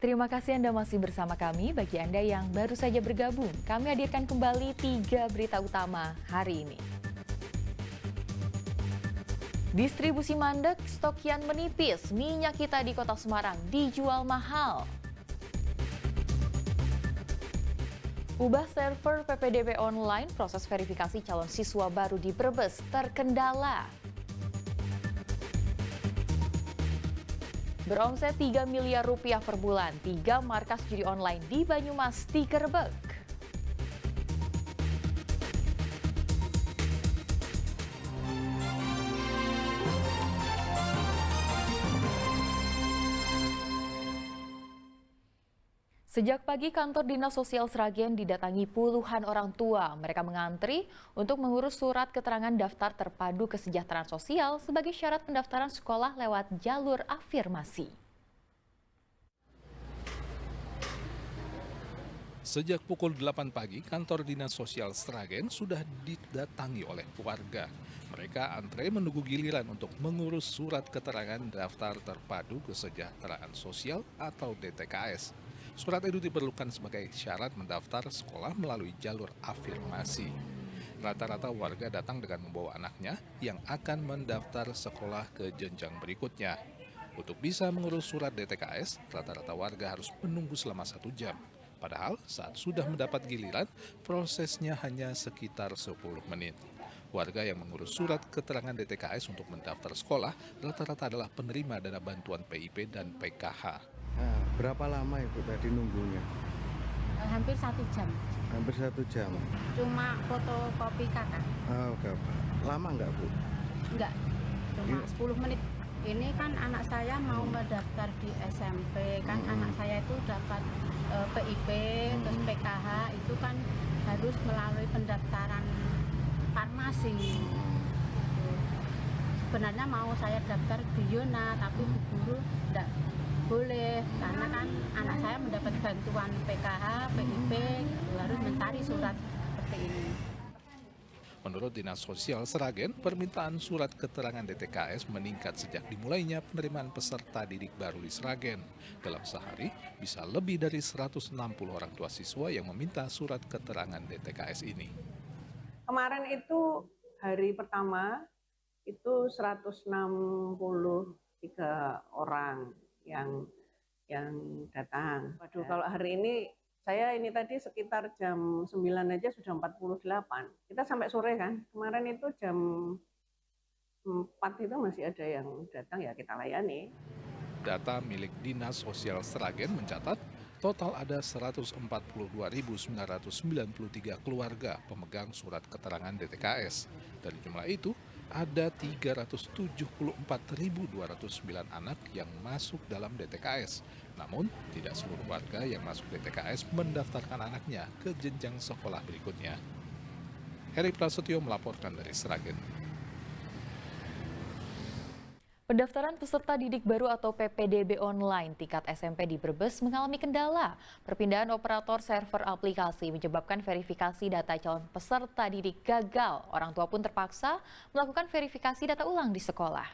Terima kasih Anda masih bersama kami. Bagi Anda yang baru saja bergabung, kami hadirkan kembali 3 berita utama hari ini. Distribusi mandek, stok kian menipis, minyak kita di Kota Semarang dijual mahal. Ubah server PPDB online, proses verifikasi calon siswa baru di Brebes terkendala. Beromset 3 miliar rupiah per bulan, 3 markas judi online di Banyumas digerebek. Sejak pagi kantor Dinas Sosial Sragen didatangi puluhan orang tua. Mereka mengantri untuk mengurus surat keterangan daftar terpadu kesejahteraan sosial sebagai syarat pendaftaran sekolah lewat jalur afirmasi. Sejak pukul 8 pagi, kantor Dinas Sosial Sragen sudah didatangi oleh warga. Mereka antre menunggu giliran untuk mengurus surat keterangan daftar terpadu kesejahteraan sosial atau DTKS. Surat itu diperlukan sebagai syarat mendaftar sekolah melalui jalur afirmasi. Rata-rata warga datang dengan membawa anaknya yang akan mendaftar sekolah ke jenjang berikutnya. Untuk bisa mengurus surat DTKS, rata-rata warga harus menunggu selama 1 jam. Padahal saat sudah mendapat giliran, prosesnya hanya sekitar 10 menit. Warga yang mengurus surat keterangan DTKS untuk mendaftar sekolah rata-rata adalah penerima dana bantuan PIP dan PKH. Nah, berapa lama Ibu tadi nunggunya? Hampir 1 jam. Hampir 1 jam. Cuma fotokopi kakak. Oh, oke. Lama nggak Bu? Enggak, cuma 10 menit. Ini kan anak saya mau mendaftar di SMP. Kan anak saya itu dapat PIP, terus PKH. Itu kan harus melalui pendaftaran farmasi. Sebenarnya mau saya daftar di Yona, tapi Bu Guru enggak boleh, karena kan anak saya mendapat bantuan PKH, PIP, harus mencari surat seperti ini. Menurut Dinas Sosial Sragen, permintaan surat keterangan DTKS meningkat sejak dimulainya penerimaan peserta didik baru di Sragen. Dalam sehari, bisa lebih dari 160 orang tua siswa yang meminta surat keterangan DTKS ini. Kemarin itu hari pertama, itu 163 orang yang datang. Waduh, kalau hari ini saya ini tadi sekitar jam 9 aja sudah 48. Kita sampai sore kan. Kemarin itu jam 4 itu masih ada yang datang, ya kita layani. Data milik Dinas Sosial Sragen mencatat total ada 142.993 keluarga pemegang surat keterangan DTKS. Dari jumlah itu, ada 374.209 anak yang masuk dalam DTKS. Namun, tidak seluruh warga yang masuk DTKS mendaftarkan anaknya ke jenjang sekolah berikutnya. Heri Prasetyo melaporkan dari Sragen. Pendaftaran peserta didik baru atau PPDB online tingkat SMP di Brebes mengalami kendala. Perpindahan operator server aplikasi menyebabkan verifikasi data calon peserta didik gagal. Orang tua pun terpaksa melakukan verifikasi data ulang di sekolah.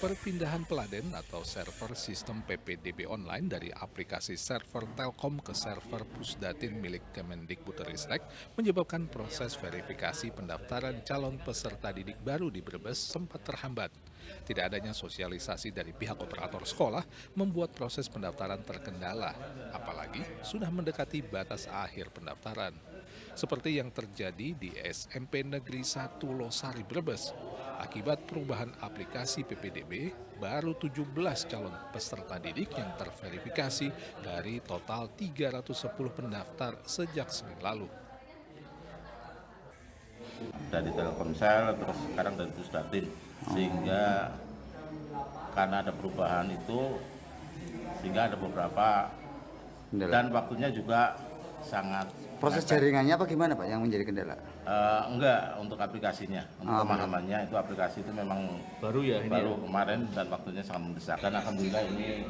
Perpindahan peladen atau server sistem PPDB online dari aplikasi server Telkom ke server Pusdatin milik Kemendikbudristek menyebabkan proses verifikasi pendaftaran calon peserta didik baru di Brebes sempat terhambat. Tidak adanya sosialisasi dari pihak operator sekolah membuat proses pendaftaran terkendala, apalagi sudah mendekati batas akhir pendaftaran. Seperti yang terjadi di SMP Negeri 1 Losari Brebes. Akibat perubahan aplikasi PPDB, baru 17 calon peserta didik yang terverifikasi dari total 310 pendaftar sejak Senin lalu. Dari Telkomsel, terus sekarang dari Pusdatin, sehingga karena ada perubahan itu, sehingga ada beberapa, dan waktunya juga sangat. Proses jaringannya apa gimana Pak yang menjadi kendala? Enggak, untuk aplikasinya, untuk pemahamannya itu aplikasi itu memang baru kemarin dan waktunya sangat mendesak. Dan alhamdulillah ini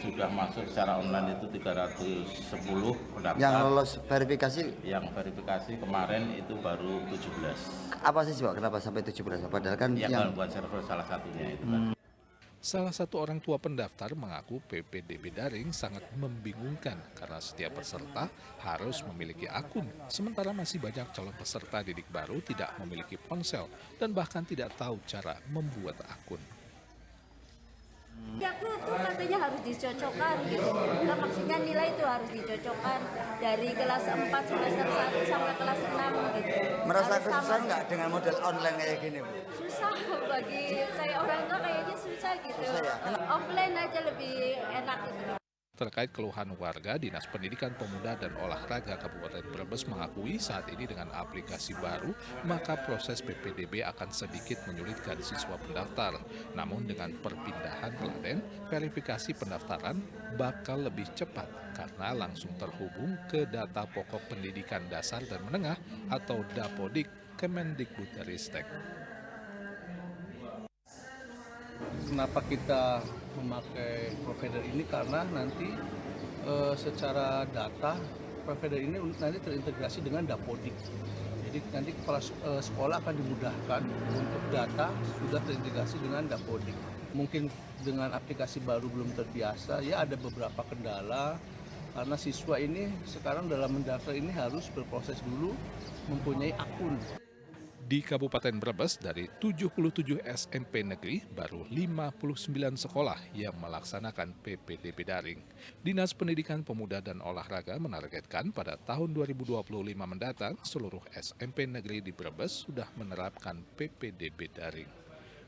sudah masuk secara online itu 310 pendaftar. Yang lolos verifikasi Yang verifikasi kemarin itu baru 17. apa sih Pak? Kenapa sampai 17? Padahal kan Ya, yang gangguan server salah satunya itu kan. Salah satu orang tua pendaftar mengaku PPDB daring sangat membingungkan karena setiap peserta harus memiliki akun, sementara masih banyak calon peserta didik baru tidak memiliki ponsel dan bahkan tidak tahu cara membuat akun. Ya, aku tuh katanya harus dicocokkan gitu. Nah, maksudnya nilai itu harus dicocokkan dari kelas 4 semester 1 sampai kelas 6 gitu. merasa Harus kesusahan sama. nggak dengan model online kayak gini Bu? Susah bagi saya orang tua kayaknya susah gitu. Susah ya? Offline aja lebih enak gitu. Terkait keluhan warga, Dinas Pendidikan Pemuda dan Olahraga Kabupaten Brebes mengakui saat ini dengan aplikasi baru, maka proses PPDB akan sedikit menyulitkan siswa pendaftar. Namun dengan perpindahan teladen, verifikasi pendaftaran bakal lebih cepat karena langsung terhubung ke data pokok pendidikan dasar dan menengah atau Dapodik Kemendikbudristek. Kenapa kita memakai provider ini? Karena nanti secara data provider ini nanti terintegrasi dengan Dapodik. Jadi nanti kepala sekolah akan dimudahkan untuk data sudah terintegrasi dengan Dapodik. Mungkin dengan aplikasi baru belum terbiasa, ya ada beberapa kendala karena siswa ini sekarang dalam mendaftar ini harus berproses dulu mempunyai akun. Di Kabupaten Brebes, dari 77 SMP negeri, baru 59 sekolah yang melaksanakan PPDB daring. Dinas Pendidikan Pemuda dan Olahraga menargetkan pada tahun 2025 mendatang, seluruh SMP negeri di Brebes sudah menerapkan PPDB daring.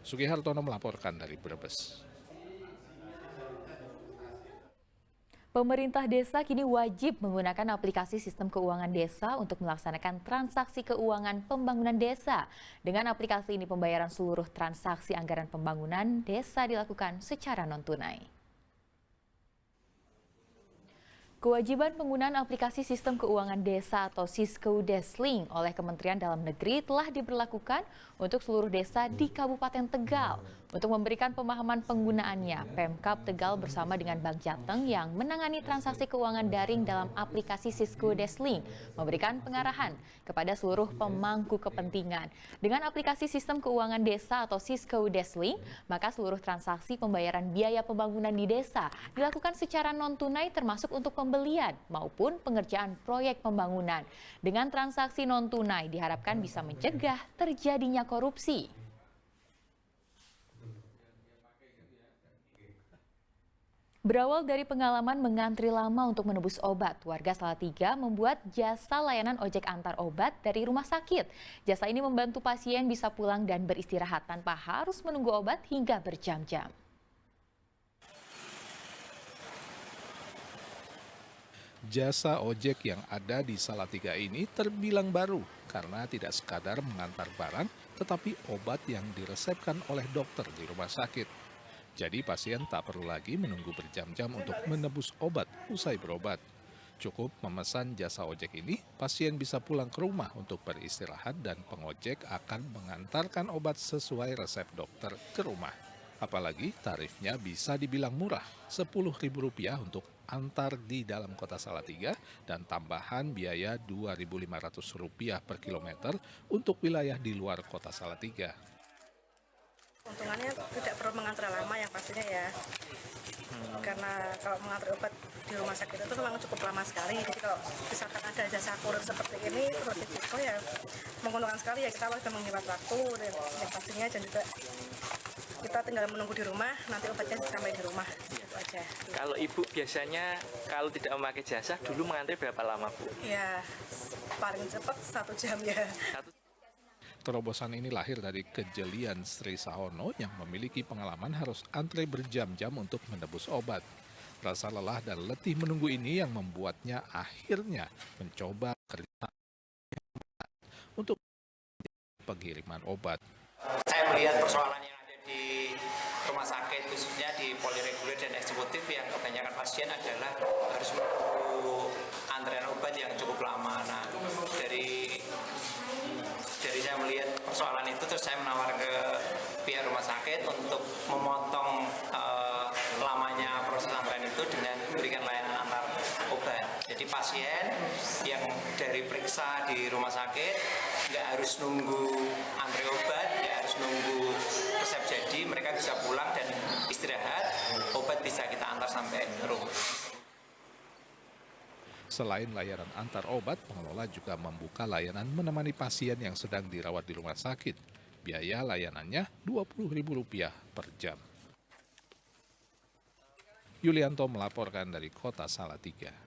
Sugihartono melaporkan dari Brebes. Pemerintah desa kini wajib menggunakan aplikasi sistem keuangan desa untuk melaksanakan transaksi keuangan pembangunan desa. Dengan aplikasi ini pembayaran seluruh transaksi anggaran pembangunan desa dilakukan secara non-tunai. Kewajiban penggunaan aplikasi sistem keuangan desa atau Siskeu-Deslink oleh Kementerian Dalam Negeri telah diberlakukan untuk seluruh desa di Kabupaten Tegal. Untuk memberikan pemahaman penggunaannya, Pemkab Tegal bersama dengan Bank Jateng yang menangani transaksi keuangan daring dalam aplikasi Siskeu-Deslink memberikan pengarahan kepada seluruh pemangku kepentingan. Dengan aplikasi sistem keuangan desa atau Siskeu-Deslink, maka seluruh transaksi pembayaran biaya pembangunan di desa dilakukan secara non-tunai termasuk untuk pembelian maupun pengerjaan proyek pembangunan. Dengan transaksi non-tunai diharapkan bisa mencegah terjadinya korupsi. Berawal dari pengalaman mengantri lama untuk menebus obat, warga Salatiga membuat jasa layanan ojek antar obat dari rumah sakit. Jasa ini membantu pasien bisa pulang dan beristirahat tanpa harus menunggu obat hingga berjam-jam. Jasa ojek yang ada di Salatiga ini terbilang baru karena tidak sekadar mengantar barang, tetapi obat yang diresepkan oleh dokter di rumah sakit. Jadi pasien tak perlu lagi menunggu berjam-jam untuk menebus obat usai berobat. Cukup memesan jasa ojek ini, pasien bisa pulang ke rumah untuk beristirahat dan pengojek akan mengantarkan obat sesuai resep dokter ke rumah. Apalagi tarifnya bisa dibilang murah, Rp10.000 untuk antar di dalam kota Salatiga dan tambahan biaya Rp2.500 per kilometer untuk wilayah di luar kota Salatiga. Keuntungannya tidak perlu mengantre lama yang pastinya ya, karena kalau mengantre obat di rumah sakit itu memang cukup lama sekali. Jadi kalau misalkan ada jasa kurir seperti ini lebih cepat ya, menguntungkan sekali ya, kita sudah menghemat waktu dan yang pastinya, dan juga kita tinggal menunggu di rumah, nanti obatnya sampai di rumah, itu aja. Kalau ibu biasanya kalau tidak memakai jasa dulu mengantre berapa lama Bu? Ya paling cepat 1 jam ya. Terobosan ini lahir dari kejelian Sri Sahono yang memiliki pengalaman harus antre berjam-jam untuk menebus obat. Rasa lelah dan letih menunggu ini yang membuatnya akhirnya mencoba kerja untuk pengiriman obat. Saya melihat persoalan yang ada di rumah sakit, khususnya di polireguler dan eksekutif, yang kebanyakan pasien adalah harus menunggu antrean obat yang cukup lama. Nah, dari saya melihat persoalan itu, terus saya menawar ke pihak rumah sakit untuk memotong lamanya proses antrean itu pasien yang dari periksa di rumah sakit nggak harus nunggu antri obat, nggak harus nunggu resep jadi, mereka bisa pulang dan istirahat, obat bisa kita antar sampai rumah. Selain layanan antar obat, pengelola juga membuka layanan menemani pasien yang sedang dirawat di rumah sakit. Biaya layanannya Rp20.000 per jam. Yulianto melaporkan dari Kota Salatiga.